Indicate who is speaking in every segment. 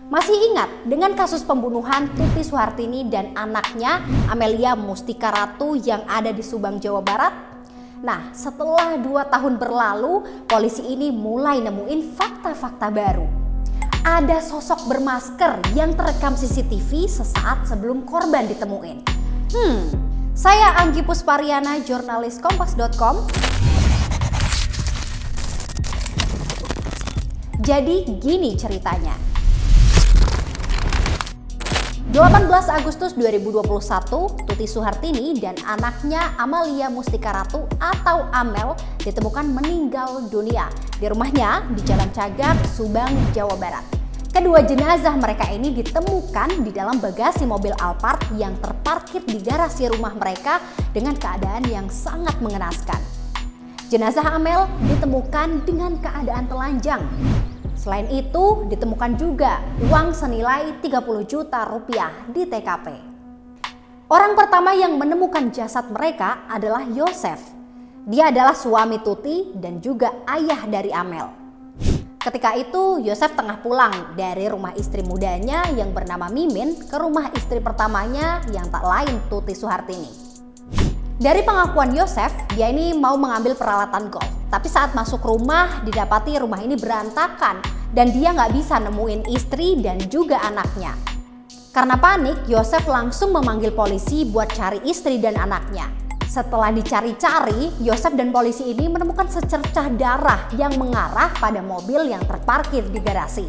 Speaker 1: Masih ingat dengan kasus pembunuhan Tuti Suhartini dan anaknya Amelia Mustika Ratu yang ada di Subang, Jawa Barat? Nah, setelah 2 tahun berlalu, polisi ini mulai nemuin fakta-fakta baru. Ada sosok bermasker yang terekam CCTV sesaat sebelum korban ditemuin. Saya Anggi Puspariana, jurnalis Kompas.com. Jadi gini ceritanya. 18 Agustus 2021, Tuti Suhartini dan anaknya Amelia Mustika Ratu atau Amel ditemukan meninggal dunia di rumahnya di Jalan Cagak, Subang, Jawa Barat. Kedua jenazah mereka ini ditemukan di dalam bagasi mobil Alphard yang terparkir di garasi rumah mereka dengan keadaan yang sangat mengenaskan. Jenazah Amel ditemukan dengan keadaan telanjang. Selain itu, ditemukan juga uang senilai 30 juta rupiah di TKP. Orang pertama yang menemukan jasad mereka adalah Yosef. Dia adalah suami Tuti dan juga ayah dari Amel. Ketika itu, Yosef tengah pulang dari rumah istri mudanya yang bernama Mimin ke rumah istri pertamanya yang tak lain Tuti Suhartini. Dari pengakuan Yosef, dia ini mau mengambil peralatan golf. Tapi saat masuk rumah, didapati rumah ini berantakan dan dia nggak bisa nemuin istri dan juga anaknya. Karena panik, Yosef langsung memanggil polisi buat cari istri dan anaknya. Setelah dicari-cari, Yosef dan polisi ini menemukan secercah darah yang mengarah pada mobil yang terparkir di garasi.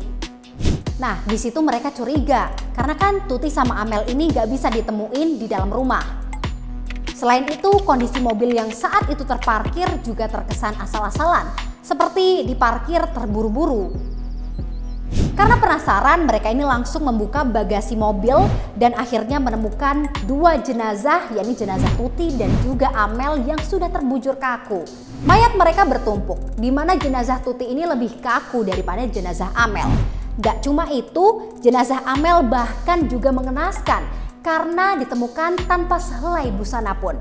Speaker 1: Nah, di situ mereka curiga karena kan Tuti sama Amel ini nggak bisa ditemuin di dalam rumah. Selain itu, kondisi mobil yang saat itu terparkir juga terkesan asal-asalan, seperti diparkir terburu-buru. Karena penasaran, mereka ini langsung membuka bagasi mobil dan akhirnya menemukan 2 jenazah, yakni jenazah Tuti dan juga Amel yang sudah terbujur kaku. Mayat mereka bertumpuk, di mana jenazah Tuti ini lebih kaku daripada jenazah Amel. Gak cuma itu, jenazah Amel bahkan juga mengenaskan karena ditemukan tanpa sehelai busana pun.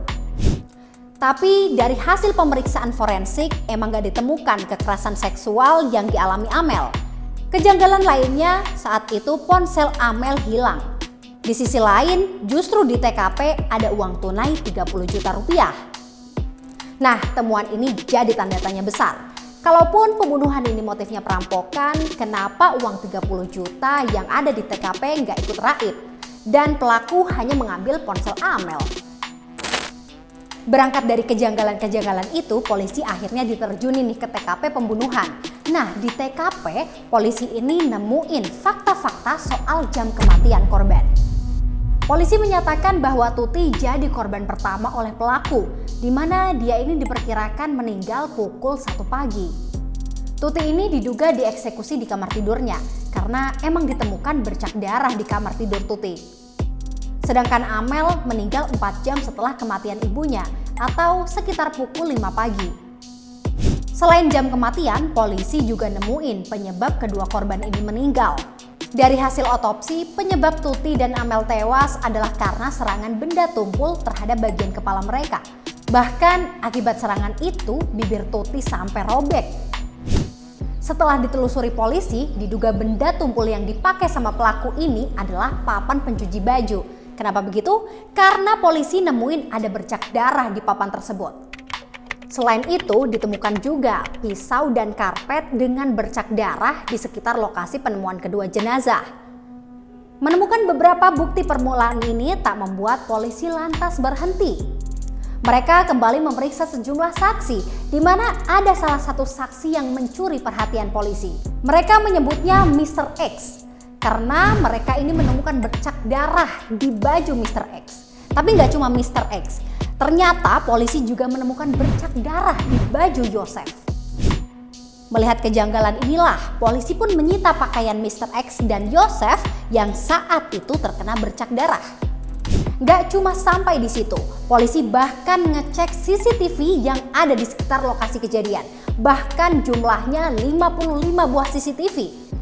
Speaker 1: Tapi dari hasil pemeriksaan forensik emang gak ditemukan kekerasan seksual yang dialami Amel. Kejanggalan lainnya saat itu ponsel Amel hilang. Di sisi lain justru di TKP ada uang tunai 30 juta rupiah. Nah, temuan ini jadi tanda tanya besar. Kalaupun pembunuhan ini motifnya perampokan, kenapa uang 30 juta yang ada di TKP nggak ikut raib? Dan pelaku hanya mengambil ponsel Amel. Berangkat dari kejanggalan-kejanggalan itu, polisi akhirnya diterjunin nih ke TKP pembunuhan. Nah, di TKP, polisi ini nemuin fakta-fakta soal jam kematian korban. Polisi menyatakan bahwa Tuti jadi korban pertama oleh pelaku, di mana dia ini diperkirakan meninggal pukul 1 pagi. Tuti ini diduga dieksekusi di kamar tidurnya karena emang ditemukan bercak darah di kamar tidur Tuti. Sedangkan Amel meninggal 4 jam setelah kematian ibunya atau sekitar pukul 5 pagi. Selain jam kematian, polisi juga nemuin penyebab kedua korban ini meninggal. Dari hasil otopsi, penyebab Tuti dan Amel tewas adalah karena serangan benda tumpul terhadap bagian kepala mereka. Bahkan akibat serangan itu, bibir Tuti sampai robek. Setelah ditelusuri polisi, diduga benda tumpul yang dipakai sama pelaku ini adalah papan pencuci baju. Kenapa begitu? Karena polisi nemuin ada bercak darah di papan tersebut. Selain itu, ditemukan juga pisau dan karpet dengan bercak darah di sekitar lokasi penemuan kedua jenazah. Menemukan beberapa bukti permulaan ini tak membuat polisi lantas berhenti. Mereka kembali memeriksa sejumlah saksi, di mana ada salah satu saksi yang mencuri perhatian polisi. Mereka menyebutnya Mr. X, karena mereka ini menemukan bercak darah di baju Mr. X. Tapi nggak cuma Mr. X, ternyata polisi juga menemukan bercak darah di baju Yosef. Melihat kejanggalan inilah, polisi pun menyita pakaian Mr. X dan Yosef yang saat itu terkena bercak darah. Gak cuma sampai di situ, polisi bahkan ngecek CCTV yang ada di sekitar lokasi kejadian. Bahkan jumlahnya 55 buah CCTV.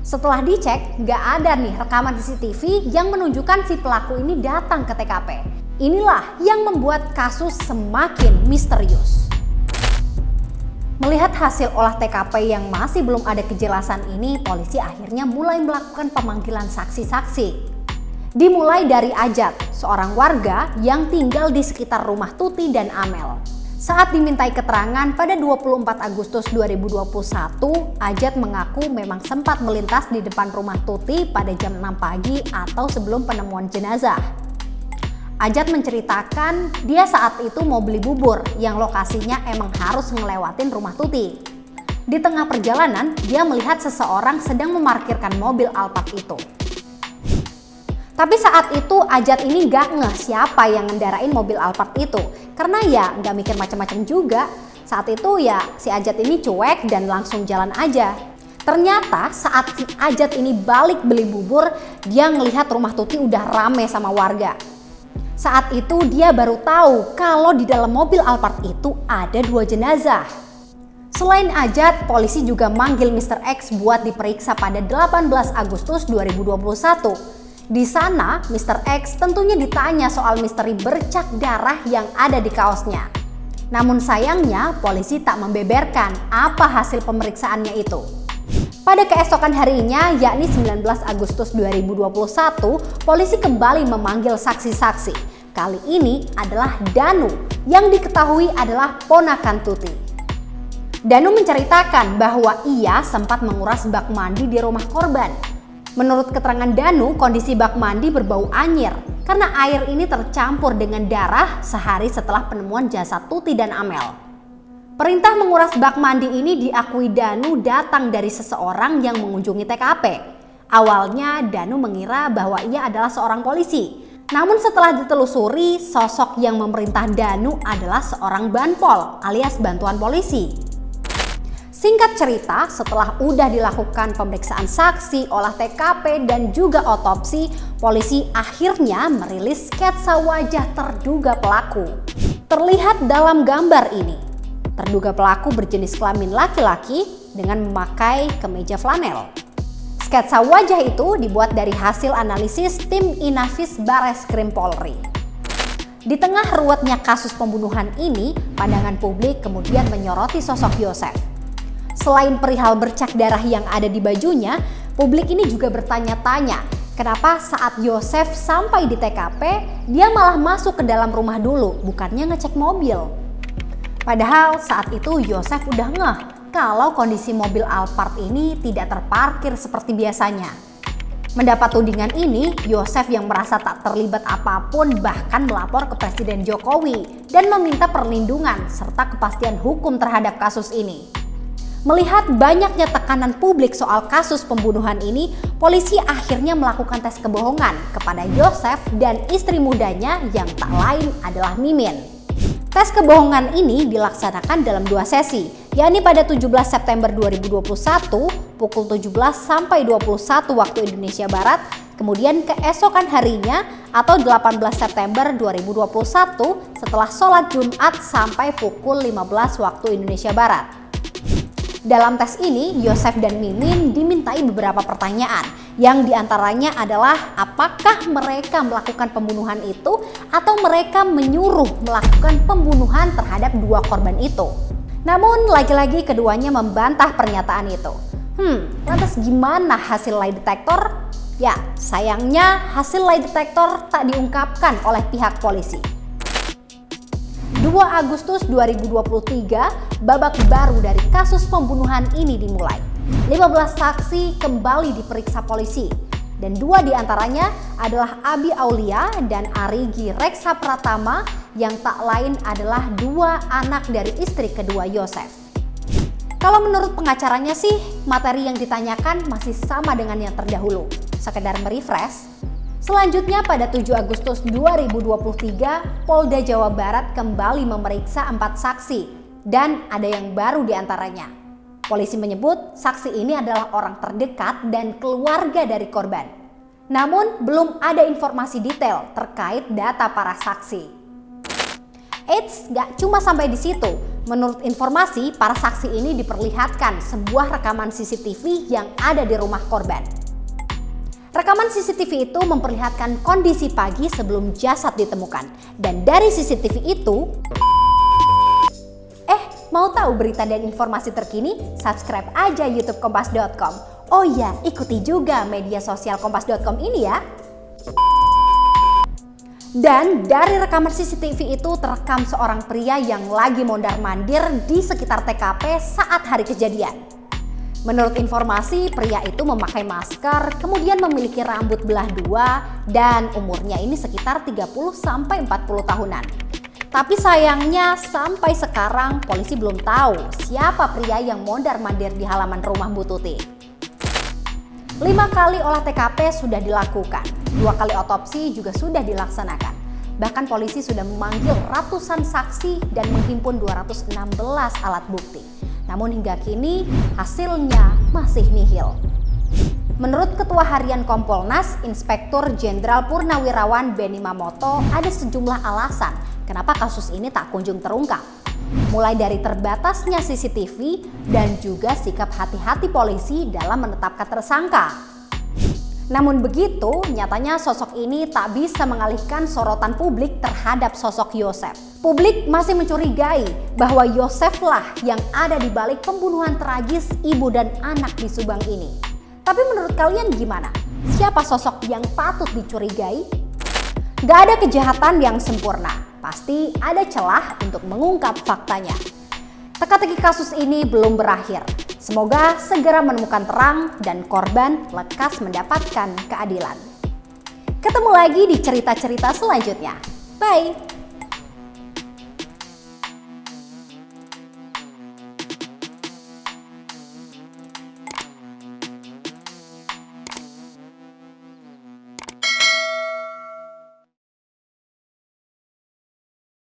Speaker 1: Setelah dicek, gak ada nih rekaman CCTV yang menunjukkan si pelaku ini datang ke TKP. Inilah yang membuat kasus semakin misterius. Melihat hasil olah TKP yang masih belum ada kejelasan ini, polisi akhirnya mulai melakukan pemanggilan saksi-saksi. Dimulai dari Ajat, seorang warga yang tinggal di sekitar rumah Tuti dan Amel. Saat dimintai keterangan pada 24 Agustus 2021, Ajat mengaku memang sempat melintas di depan rumah Tuti pada jam 6 pagi atau sebelum penemuan jenazah. Ajat menceritakan dia saat itu mau beli bubur yang lokasinya emang harus ngelewatin rumah Tuti. Di tengah perjalanan, dia melihat seseorang sedang memarkirkan mobil Alphard itu. Tapi saat itu Ajat ini gak ngeh siapa yang ngendarain mobil Alphard itu, karena ya gak mikir macam-macam juga. Saat itu ya si Ajat ini cuek dan langsung jalan aja. Ternyata saat si Ajat ini balik beli bubur, dia ngelihat rumah Tuti udah rame sama warga. Saat itu dia baru tahu kalau di dalam mobil Alphard itu ada 2 jenazah. Selain Ajat, polisi juga manggil Mr. X buat diperiksa pada 18 Agustus 2021. Di sana, Mr. X tentunya ditanya soal misteri bercak darah yang ada di kaosnya. Namun sayangnya, polisi tak membeberkan apa hasil pemeriksaannya itu. Pada keesokan harinya, yakni 19 Agustus 2021, polisi kembali memanggil saksi-saksi. Kali ini adalah Danu, yang diketahui adalah ponakan Tuti. Danu menceritakan bahwa ia sempat menguras bak mandi di rumah korban. Menurut keterangan Danu, kondisi bak mandi berbau anyir karena air ini tercampur dengan darah sehari setelah penemuan jasad Tuti dan Amel. Perintah menguras bak mandi ini diakui Danu datang dari seseorang yang mengunjungi TKP. Awalnya Danu mengira bahwa ia adalah seorang polisi. Namun setelah ditelusuri, sosok yang memerintah Danu adalah seorang banpol alias bantuan polisi. Singkat cerita, setelah udah dilakukan pemeriksaan saksi, olah TKP, dan juga otopsi, polisi akhirnya merilis sketsa wajah terduga pelaku. Terlihat dalam gambar ini. Terduga pelaku berjenis kelamin laki-laki dengan memakai kemeja flanel. Sketsa wajah itu dibuat dari hasil analisis tim Inafis Bareskrim Polri. Di tengah ruwetnya kasus pembunuhan ini, pandangan publik kemudian menyoroti sosok Yosef. Selain perihal bercak darah yang ada di bajunya, publik ini juga bertanya-tanya, kenapa saat Yosef sampai di TKP, dia malah masuk ke dalam rumah dulu, bukannya ngecek mobil. Padahal saat itu Yosef udah ngeh kalau kondisi mobil Alphard ini tidak terparkir seperti biasanya. Mendapat tudingan ini, Yosef yang merasa tak terlibat apapun bahkan melapor ke Presiden Jokowi dan meminta perlindungan serta kepastian hukum terhadap kasus ini. Melihat banyaknya tekanan publik soal kasus pembunuhan ini, polisi akhirnya melakukan tes kebohongan kepada Yosef dan istri mudanya yang tak lain adalah Mimin. Tes kebohongan ini dilaksanakan dalam 2 sesi, yakni pada 17 September 2021 pukul 17 sampai 21 waktu Indonesia Barat, kemudian keesokan harinya atau 18 September 2021 setelah sholat Jumat sampai pukul 15 waktu Indonesia Barat. Dalam tes ini, Yosef dan Mimin dimintai beberapa pertanyaan, yang diantaranya adalah apakah mereka melakukan pembunuhan itu atau mereka menyuruh melakukan pembunuhan terhadap 2 korban itu. Namun lagi-lagi keduanya membantah pernyataan itu. Lantas gimana hasil lie detector? Ya, sayangnya hasil lie detector tak diungkapkan oleh pihak polisi. 2 Agustus 2023, babak baru dari kasus pembunuhan ini dimulai. 15 saksi kembali diperiksa polisi, dan 2 diantaranya adalah Abi Aulia dan Arigi Reksa Pratama yang tak lain adalah 2 anak dari istri kedua Yosef. Kalau menurut pengacaranya sih, materi yang ditanyakan masih sama dengan yang terdahulu. Sekedar merefresh. Selanjutnya pada 7 Agustus 2023, Polda Jawa Barat kembali memeriksa 4 saksi dan ada yang baru diantaranya. Polisi menyebut saksi ini adalah orang terdekat dan keluarga dari korban. Namun belum ada informasi detail terkait data para saksi. Eits, gak cuma sampai di situ. Menurut informasi, para saksi ini diperlihatkan sebuah rekaman CCTV yang ada di rumah korban. Rekaman CCTV itu memperlihatkan kondisi pagi sebelum jasad ditemukan. Dan dari CCTV itu, Mau tahu berita dan informasi terkini? Subscribe aja YouTube Kompas.com. Oh iya, ikuti juga media sosial Kompas.com ini ya. Dan dari rekaman CCTV itu terekam seorang pria yang lagi mondar-mandir di sekitar TKP saat hari kejadian. Menurut informasi, pria itu memakai masker, kemudian memiliki rambut belah dua, dan umurnya ini sekitar 30-40 tahunan. Tapi sayangnya sampai sekarang polisi belum tahu siapa pria yang mondar-mandir di halaman rumah Bu Tuti. 5 kali olah TKP sudah dilakukan, 2 kali otopsi juga sudah dilaksanakan. Bahkan polisi sudah memanggil ratusan saksi dan menghimpun 216 alat bukti. Namun hingga kini hasilnya masih nihil. Menurut Ketua Harian Kompolnas, Inspektur Jenderal Purnawirawan Benny Mamoto, ada sejumlah alasan kenapa kasus ini tak kunjung terungkap. Mulai dari terbatasnya CCTV dan juga sikap hati-hati polisi dalam menetapkan tersangka. Namun begitu, nyatanya sosok ini tak bisa mengalihkan sorotan publik terhadap sosok Yosef. Publik masih mencurigai bahwa Yoseflah yang ada di balik pembunuhan tragis ibu dan anak di Subang ini. Tapi menurut kalian gimana? Siapa sosok yang patut dicurigai? Gak ada kejahatan yang sempurna. Pasti ada celah untuk mengungkap faktanya. Teka-teki kasus ini belum berakhir. Semoga segera menemukan terang dan korban lekas mendapatkan keadilan. Ketemu lagi di cerita-cerita selanjutnya. Bye!